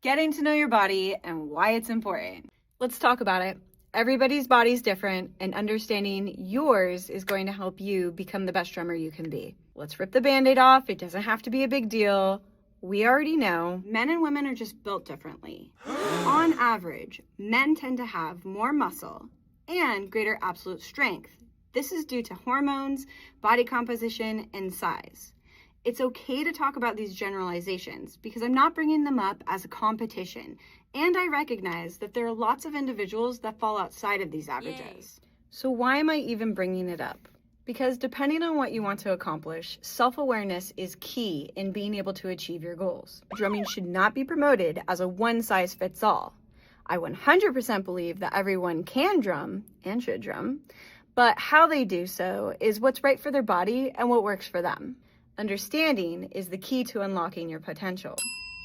Getting to know your body and why it's important. Let's talk about it. Everybody's body's different, and understanding yours is going to help you become the best drummer you can be. Let's rip the Band-Aid off. It doesn't have to be a big deal. We already know men and women are just built differently. On average, men tend to have more muscle and greater absolute strength. This is due to hormones, body composition, and size. It's okay to talk about these generalizations because I'm not bringing them up as a competition, and I recognize that there are lots of individuals that fall outside of these averages. So why am I even bringing it up? Because depending on what you want to accomplish, self-awareness is key in being able to achieve your goals. Drumming should not be promoted as a one-size-fits-all. I 100% believe that everyone can drum and should drum, but how they do so is what's right for their body and what works for them. Understanding is the key to unlocking your potential.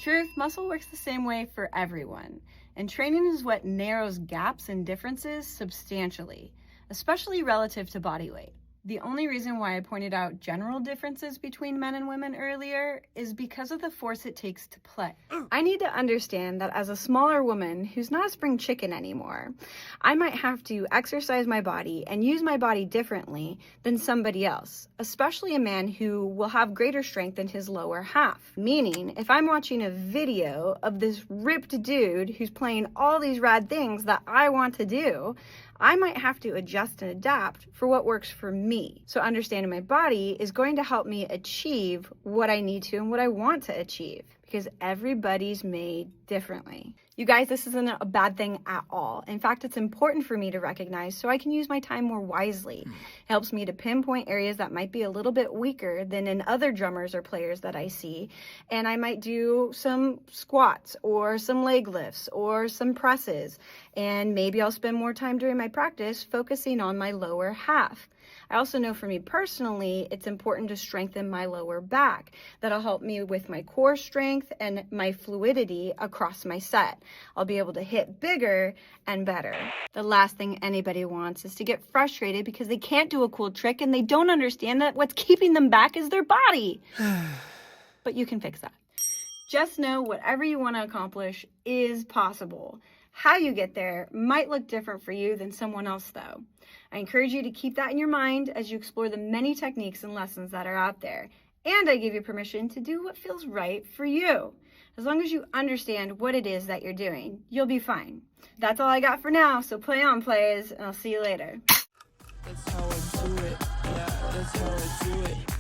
Truth, muscle works the same way for everyone, and training is what narrows gaps and differences substantially, especially relative to body weight. The only reason why I pointed out general differences between men and women earlier is because of the force it takes to play. I need to understand that as a smaller woman who's not a spring chicken anymore, I might have to exercise my body and use my body differently than somebody else, especially a man who will have greater strength in his lower half. Meaning, if I'm watching a video of this ripped dude who's playing all these rad things that I want to do, I might have to adjust and adapt for what works for me. So understanding my body is going to help me achieve what I need to and what I want to achieve, because everybody's made differently. You guys, this isn't a bad thing at all. In fact, it's important for me to recognize so I can use my time more wisely. It helps me to pinpoint areas that might be a little bit weaker than in other drummers or players that I see. And I might do some squats or some leg lifts or some presses. And maybe I'll spend more time during my practice focusing on my lower half. I also know for me personally, it's important to strengthen my lower back. That'll help me with my core strength and my fluidity across my set. I'll be able to hit bigger and better. The last thing anybody wants is to get frustrated because they can't do a cool trick and they don't understand that what's keeping them back is their body. But you can fix that. Just know whatever you want to accomplish is possible. How you get there might look different for you than someone else though. I encourage you to keep that in your mind as you explore the many techniques and lessons that are out there. And I give you permission to do what feels right for you. As long as you understand what it is that you're doing, you'll be fine. That's all I got for now, so play on, plays, and I'll see you later. That's how I do it. Yeah, that's how I do it.